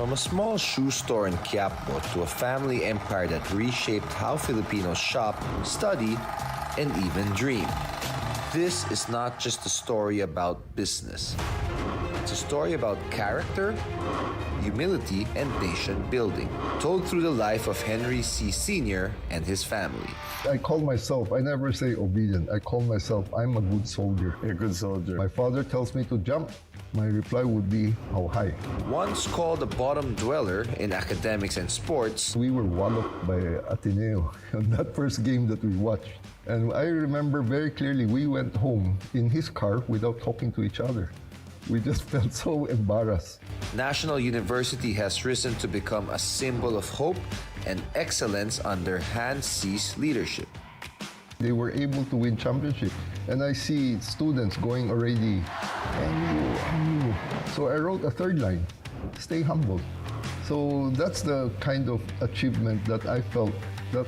From a small shoe store in Quiapo to a family empire that reshaped how Filipinos shop, study, and even dream. This is not just a story about business. It's a story about character, humility, and nation building, told through the life of Henry C. Sr. and his family. I call myself, I never say obedient, I call myself, I'm a good soldier. A good soldier. My father tells me to jump, my reply would be, how high? Once called a bottom dweller in academics and sports, We were walloped by Ateneo on that first game that we watched. And I remember very clearly, we went home in his car without talking to each other. We just felt so embarrassed. National University has risen to become a symbol of hope and excellence under Hans C's leadership. They were able to win championship. And I see students going already, NU. So I wrote a third line, stay humble. So that's the kind of achievement that I felt that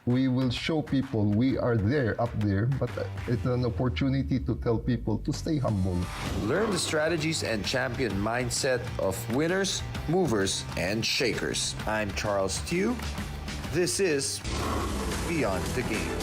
we will show people we are there, up there, but it's an opportunity to tell people to stay humble. Learn the strategies and champion mindset of winners, movers, and shakers. I'm Charles Tiu. This is Beyond the Game.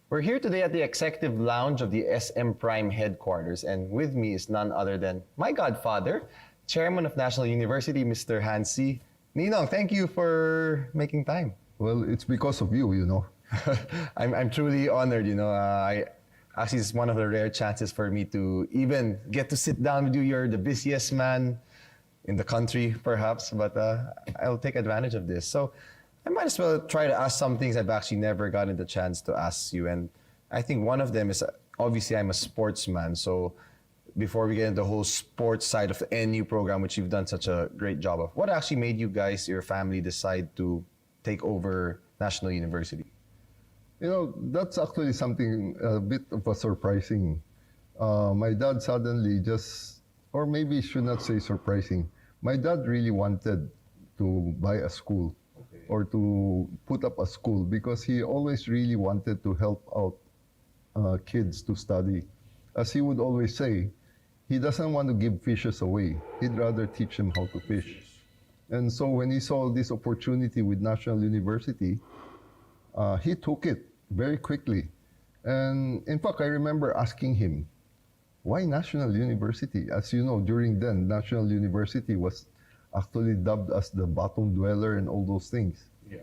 We're here today at the Executive Lounge of the SM Prime headquarters, and with me is none other than my godfather, Chairman of National University, Mr. Hans C. Ninong, thank you for making time. Well, it's because of you, you know. I'm truly honored, actually, it's one of the rare chances for me to even get to sit down with you. You're the busiest man in the country, perhaps, but I'll take advantage of this. So I might as well try to ask some things I've actually never gotten the chance to ask you. And I think one of them is, obviously, I'm a sportsman. So before we get into the whole sports side of the NU program, which you've done such a great job of, what actually made you guys, your family, decide to take over National University? You know, that's actually something a bit of a surprising. My dad suddenly just, or maybe should not say surprising, my dad really wanted to buy a school or to put up a school because he always really wanted to help out kids to study. As he would always say, he doesn't want to give fishes away. He'd rather teach them how to fish. And so when he saw this opportunity with National University, he took it very quickly. And in fact, I remember asking him, why National University? As you know, during then, National University was actually dubbed as the bottom dweller and all those things. Yeah.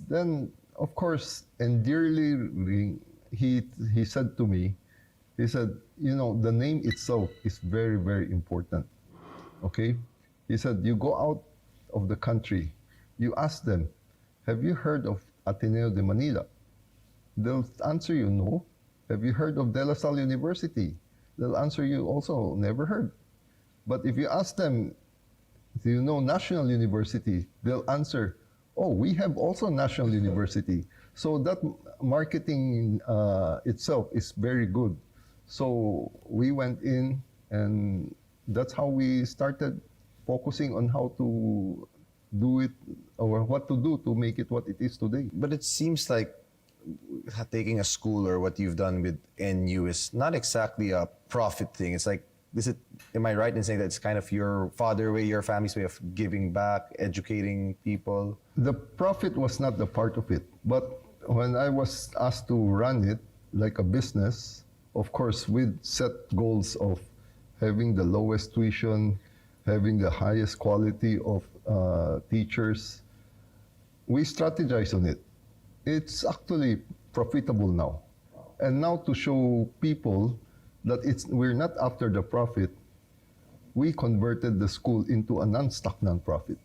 Then, of course, endearingly, he said to me, he said, you know, the name itself is very, very important. Okay? He said, you go out of the country, you ask them, have you heard of Ateneo de Manila? They'll answer you, no. Have you heard of De La Salle University? They'll answer you also, never heard. But if you ask them, do you know National University? They'll answer, oh, we have also National University. So that marketing itself is very good. So we went in, and that's how we started focusing on how to do it or what to do to make it what it is today. But it seems like taking a school or what you've done with NU is not exactly a profit thing. It's like, am I right in saying that it's kind of your father way, your family's way of giving back, educating people? The profit was not the part of it. But when I was asked to run it like a business, of course, with set goals of having the lowest tuition, having the highest quality of teachers, we strategize on it. It's actually profitable now. And now to show people that we're not after the profit, we converted the school into a non-stock non-profit,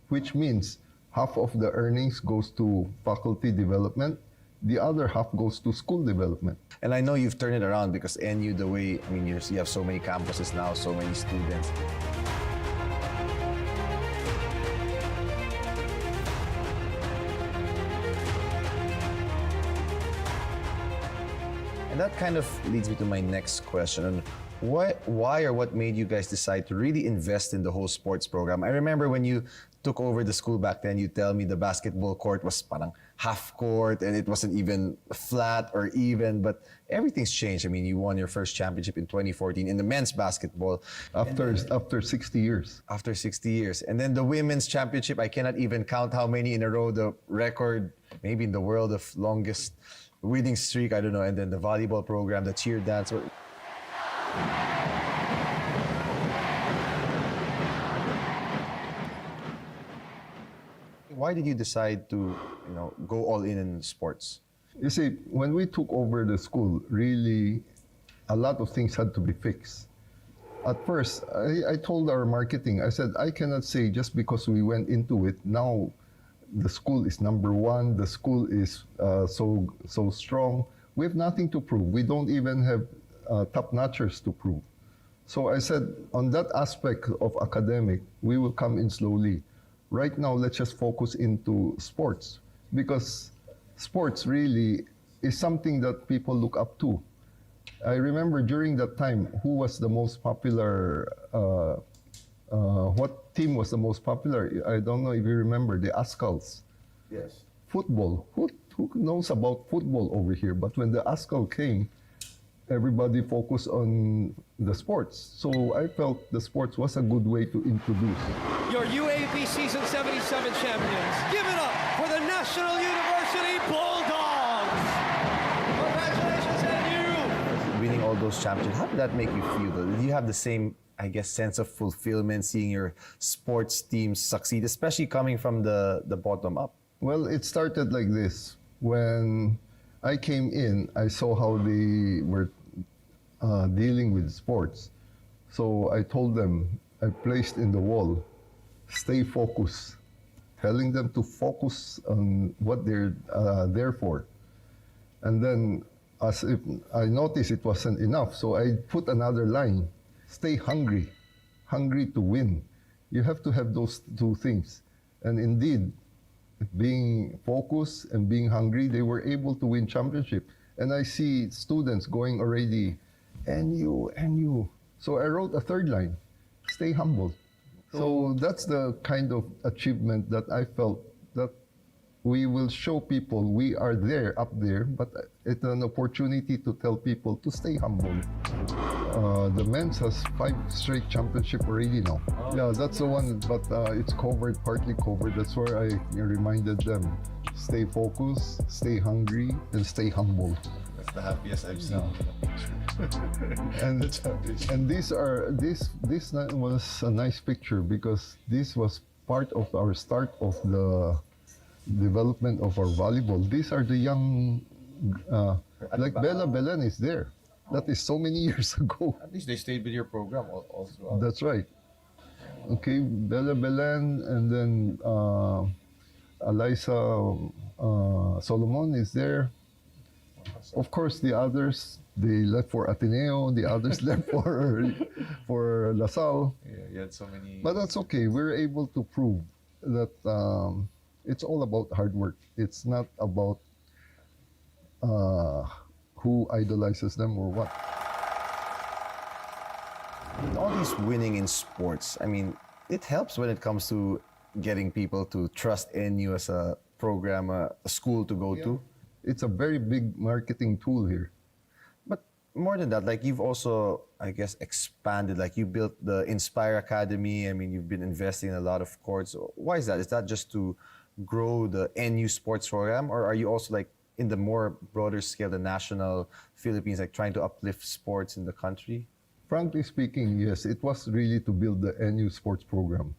which means half of the earnings goes to faculty development, the other half goes to school development. And I know you've turned it around because NU, the way, I mean, you have so many campuses now, so many students. And that kind of leads me to my next question. Why or what made you guys decide to really invest in the whole sports program? I remember when you took over the school back then, you tell me the basketball court was parang half court and it wasn't even flat or even, but everything's changed. I mean, you won your first championship in 2014 in the men's basketball. After 60 years. After 60 years. And then the women's championship, I cannot even count how many in a row, the record, maybe in the world of longest winning streak, I don't know. And then the volleyball program, the cheer dance. Why did you decide to, go all in sports? You see, when we took over the school, really, a lot of things had to be fixed. At first, I told our marketing, I said, I cannot say just because we went into it, now the school is number one, the school is so strong. We have nothing to prove. We don't even have top-notchers to prove. So I said, on that aspect of academic, we will come in slowly. Right now, let's just focus into sports, because sports really is something that people look up to. I remember during that time, who was the most popular, what team was the most popular? I don't know if you remember, the Ascals. Yes. Football. Who knows about football over here? But when the Ascal came, everybody focused on the sports. So I felt the sports was a good way to introduce. Your UAP Season 77 champions, give it up for the National University Bulldogs! Congratulations, NU! Winning all those championships, how did that make you feel? Did you have the same, I guess, sense of fulfillment seeing your sports teams succeed, especially coming from the bottom up? Well, it started like this. When I came in, I saw how they were dealing with sports. So I told them, I placed in the wall, stay focused, telling them to focus on what they're there for. And then, as if I noticed it wasn't enough, so I put another line, stay hungry, hungry to win. You have to have those two things. And indeed, being focused and being hungry, they were able to win championship. And I see students going already, NU. So I wrote a third line, stay humble. So that's the kind of achievement that I felt that we will show people we are there, up there, but it's an opportunity to tell people to stay humble. The men's has 5 straight championship already now. Yeah, that's the one, but it's covered, partly covered. That's where I reminded them, stay focused, stay hungry, and stay humble. That's the happiest I've seen. And this was a nice picture because this was part of our start of the development of our volleyball. These are the young, like Bella Belen is there. That is so many years ago. At least they stayed with your program all throughout. That's right. Okay, Bella Belen, and then Eliza Solomon is there. Of course, the others, they left for Ateneo, the others left for LaSalle. Yeah, you had so many. But that's okay. We're able to prove that it's all about hard work. It's not about who idolizes them or what. All these winning in sports, I mean, it helps when it comes to getting people to trust NU as a program, a school to go to. It's a very big marketing tool here. But more than that, like you've also, I guess, expanded, like you built the Inspire Academy. I mean, you've been investing in a lot of courts. Why is that? Is that just to grow the NU sports program, or are you also like in the more broader scale, the national Philippines, like trying to uplift sports in the country? Frankly speaking, yes, it was really to build the NU sports program.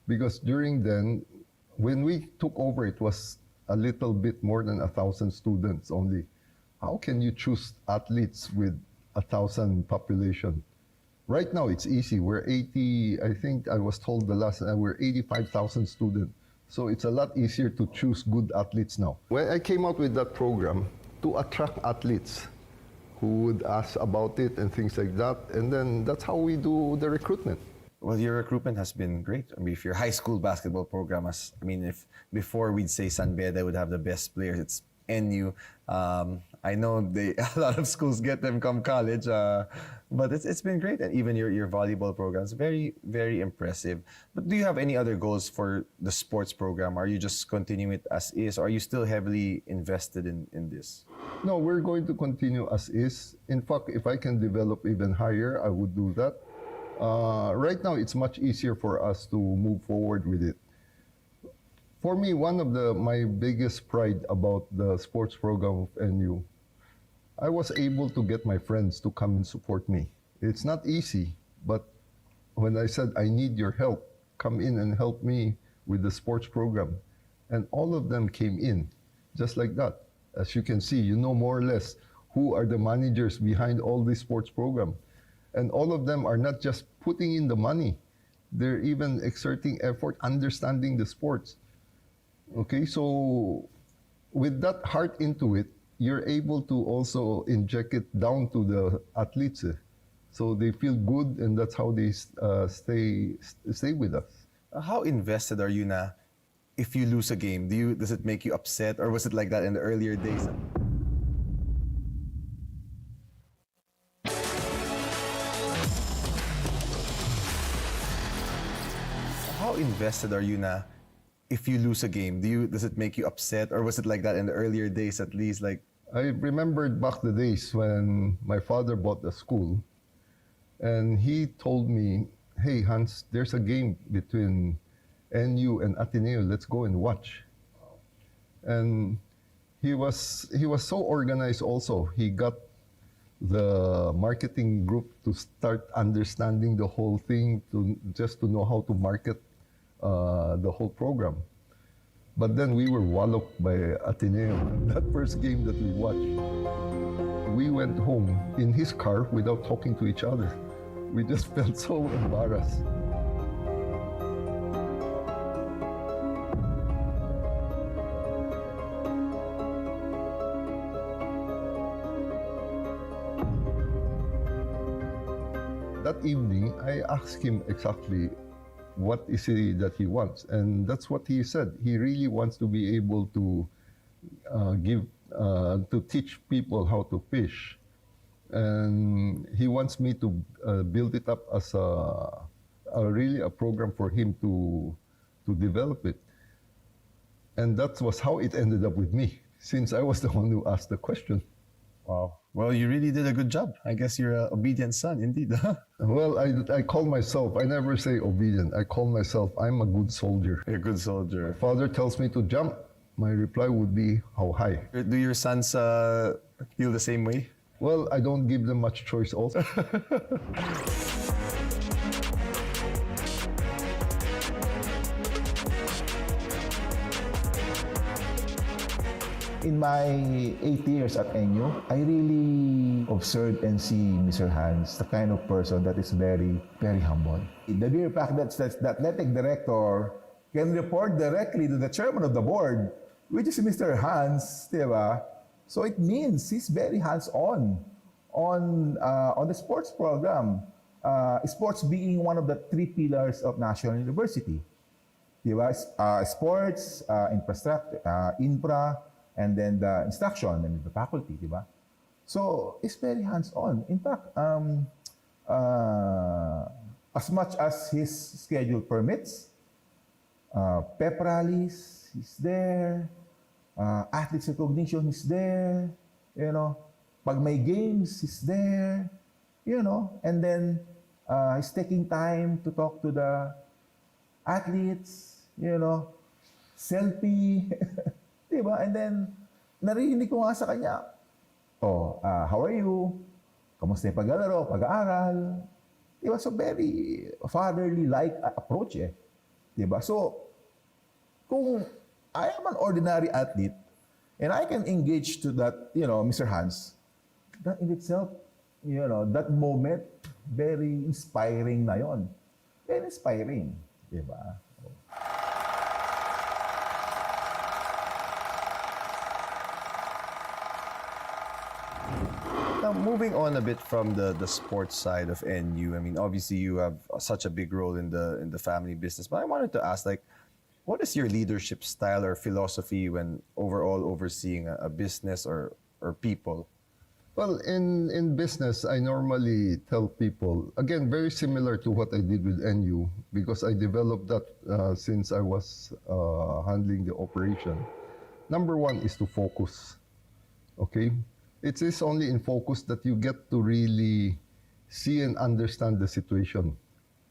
Because during then, when we took over, it was a little bit more than 1,000 students only. How can you choose athletes with 1,000 population? Right now, it's easy. We're 80, I think I was told the last, we're 85,000 students. So it's a lot easier to choose good athletes now. When I came out with that program to attract athletes who would ask about it and things like that, and then that's how we do the recruitment. Well, your recruitment has been great. I mean, if your high school basketball program has, I mean, if before we'd say San Beda would have the best players, it's NU. I know a lot of schools get them come college, but it's been great, and even your volleyball program is very, very impressive. But do you have any other goals for the sports program? Are you just continuing it as is, or are you still heavily invested in this? No, we're going to continue as is. In fact, if I can develop even higher, I would do that. Right now, it's much easier for us to move forward with it. For me, one of my biggest pride about the sports program of NU, I was able to get my friends to come and support me. It's not easy, but when I said, I need your help, come in and help me with the sports program. And all of them came in, just like that. As you can see, you know more or less who are the managers behind all this sports program. And all of them are not just putting in the money, they're even exerting effort, understanding the sports. Okay, so with that heart into it, you're able to also inject it down to the athletes. So they feel good, and that's how they stay with us. How invested are you na? If you lose a game, does it make you upset, or was it like that in the earlier days? How invested are you na? If you lose a game, does it make you upset, or was it like that in the earlier days at least? Like, I remembered back the days when my father bought the school, and he told me, "Hey Hans, there's a game between NU and Ateneo. Let's go and watch." And he was so organized. Also, he got the marketing group to start understanding the whole thing, to know how to market the whole program. But then we were walloped by Ateneo. That first game that we watched, we went home in his car without talking to each other. We just felt so embarrassed. That evening, I asked him exactly what is it that he wants, and that's what he said. He really wants to be able to to teach people how to fish, and he wants me to build it up as really a program for him to develop it. And that was how it ended up with me, since I was the one who asked the question. wow. Well, you really did a good job. I guess you're an obedient son, indeed. Well, I call myself, I never say obedient, I call myself, I'm a good soldier. You're a good soldier. Father tells me to jump, my reply would be, how high? Do your sons feel the same way? Well, I don't give them much choice also. In my 8 years at NU, I really observed and see Mr. Hans, the kind of person that is very, very humble. The mere fact that the athletic director can report directly to the chairman of the board, which is Mr. Hans, diba? So it means he's very hands-on on the sports program. Sports being one of the 3 pillars of National University. Diba? Sports, infrastructure, infra, and then the instruction and the faculty, diba? So it's very hands-on. In fact, as much as his schedule permits, pep rallies, he's there, athletes recognition, he's there, you know, pag may games, he's there, you know, and then he's taking time to talk to the athletes, you know, selfie, diba? And then, narinig ko nga sa kanya, how are you? Kamusta yung paglalaro, pag-aaral? Diba? So, very fatherly-like approach eh. Diba? So, kung I am an ordinary athlete, and I can engage to that, you know, Mr. Hans, that in itself, you know, that moment, very inspiring na yon. Very inspiring. Diba? Now, moving on a bit from the sports side of NU, I mean, obviously you have such a big role in the family business, but I wanted to ask, like, What is your leadership style or philosophy when overall overseeing a business or people? Well, in business, I normally tell people, again, very similar to what I did with NU, because I developed that since I was handling the operation. Number one is to focus, okay? It is only in focus that you get to really see and understand the situation.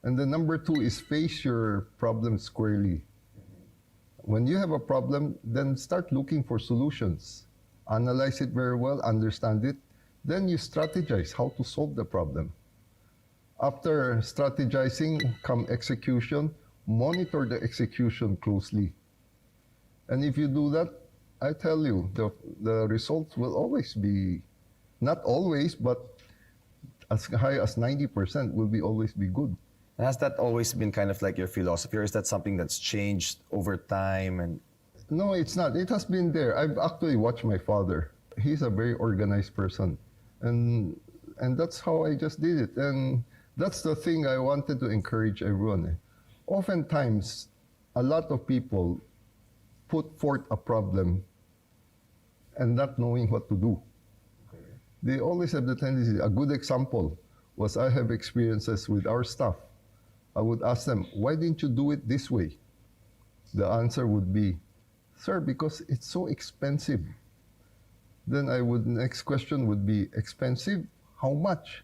And then number two is face your problem squarely. When you have a problem, then start looking for solutions. Analyze it very well, understand it. Then you strategize how to solve the problem. After strategizing, come execution. Monitor the execution closely. And if you do that, I tell you, the results will always be, not always, but as high as 90% will be always be good. And has that always been kind of like your philosophy, or is that something that's changed over time? And No, it's not. It has been there. I've actually watched my father. He's a very organized person. And that's how I just did it. And that's the thing I wanted to encourage everyone. Oftentimes, a lot of people put forth a problem and not knowing what to do. They always have the tendency. A good example was I have experiences with our staff. I would ask them, why didn't you do it this way? The answer would be, sir, because it's so expensive. Then next question would be, expensive? How much?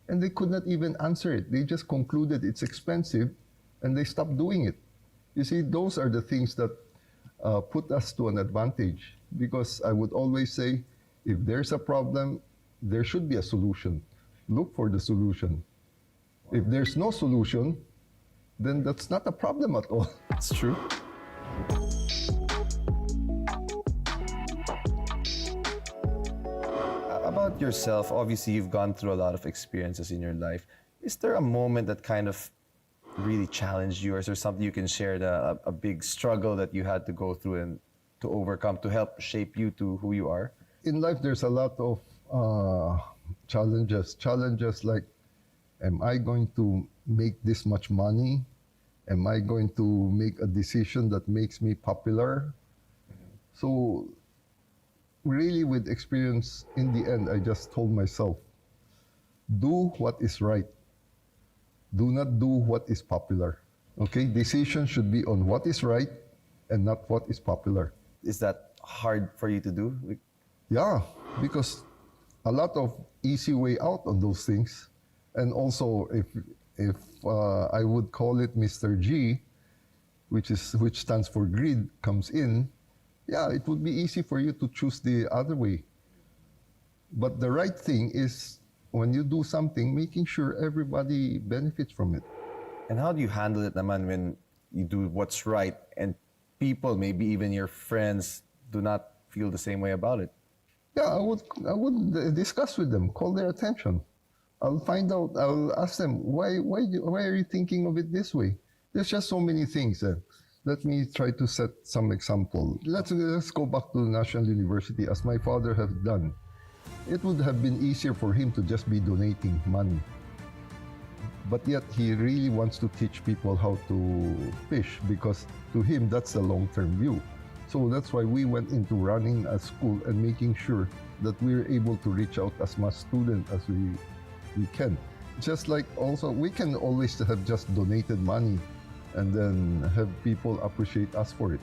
And they could not even answer it. They just concluded it's expensive and they stopped doing it. You see, those are the things that put us to an advantage, because I would always say, if there's a problem, there should be a solution. Look for the solution. If there's no solution, then that's not a problem at all. it's true. About yourself, obviously you've gone through a lot of experiences in your life. Is there a moment that kind of really challenged you, or is there something you can share, a big struggle that you had to go through and to overcome to help shape you to who you are? In life, there's a lot of challenges. Challenges like, am I going to make this much money? Am I going to make a decision that makes me popular? So really, with experience, in the end, I just told myself, do what is right. Do not do what is popular. Okay? Decision should be on what is right and not what is popular. Is that hard for you to do? Yeah, because a lot of easy way out on those things. And also, if I would call it Mr. G, which stands for greed, comes in, yeah, it would be easy for you to choose the other way. But the right thing is, when you do something, making sure everybody benefits from it. And how do you handle it naman when you do what's right and people, maybe even your friends, do not feel the same way about it? Yeah, I would discuss with them, call their attention. I'll find out, I'll ask them, why are you thinking of it this way? There's just so many things. Let me try to set some example. Let's go back to the National University, as my father has done. It would have been easier for him to just be donating money. But yet he really wants to teach people how to fish, because to him that's a long-term view. So that's why we went into running a school and making sure that we're able to reach out as much students as we can. Just like also, we can always have just donated money and then have people appreciate us for it.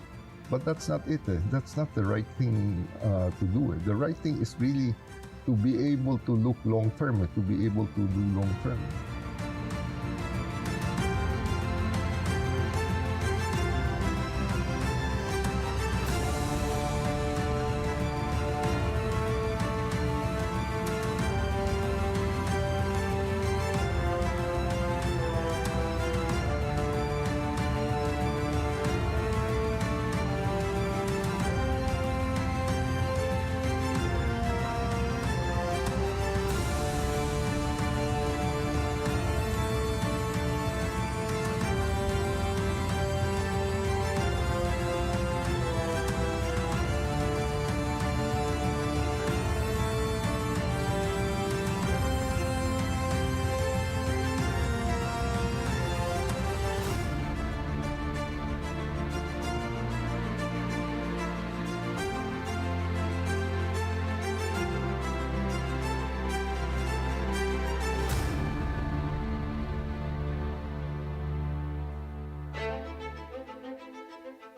But that's not it. That's not the right thing to do. The right thing is really to be able to look long-term, to be able to do long-term.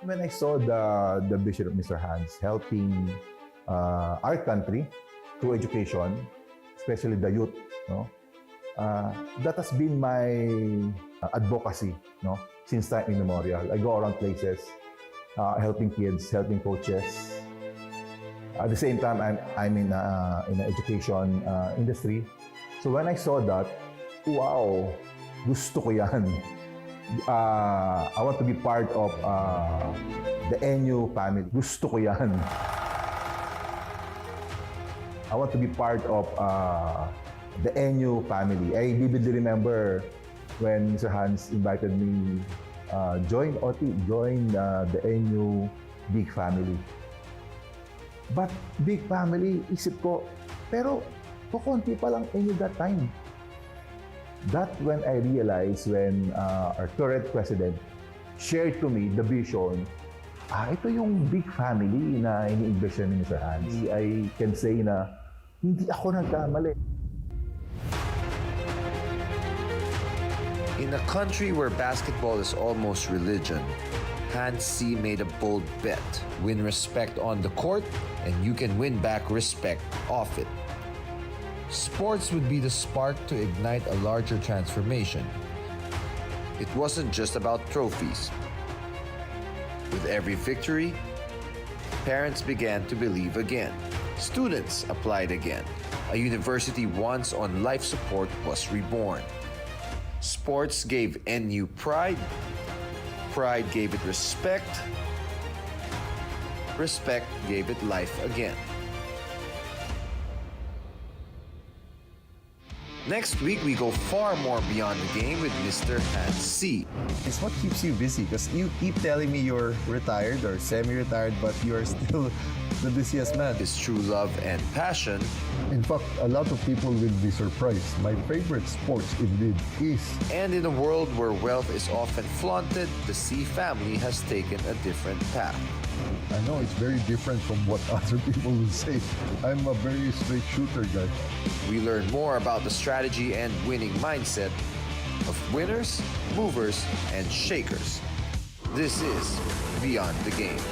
when I saw the vision of Mr. Hans helping our country through education, especially the youth, no, that has been my advocacy, no, since time immemorial. I go around places, helping kids, helping coaches. At the same time, I'm in the education industry. So when I saw that, wow, gusto ko yan. I want to be part of the NU family. Gusto ko yan. I want to be part of the NU family. I vividly remember when Mr. Hans invited me join the NU big family. But big family, isip ko, pero kukunti pa lang NU that time. That when I realized when our current president shared to me the vision, ito yung big family na ini-invest ni Mr. Hans. I can say na hindi ako nagkamali. In a country where basketball is almost religion, Hans C made a bold bet. Win respect on the court, and you can win back respect off it. Sports would be the spark to ignite a larger transformation. It wasn't just about trophies. With every victory, parents began to believe again. Students applied again. A university once on life support was reborn. Sports gave NU pride. Pride gave it respect. Respect gave it life again. Next week, we go far more beyond the game with Mr. Hans C. It's what keeps you busy because you keep telling me you're retired or semi-retired, but you're still the busiest man. His true love and passion. In fact, a lot of people will be surprised. My favorite sports indeed is. And in a world where wealth is often flaunted, the C family has taken a different path. I know it's very different from what other people will say. I'm a very straight shooter guy. We learn more about the strategy and winning mindset of winners, movers, and shakers. This is Beyond the Game.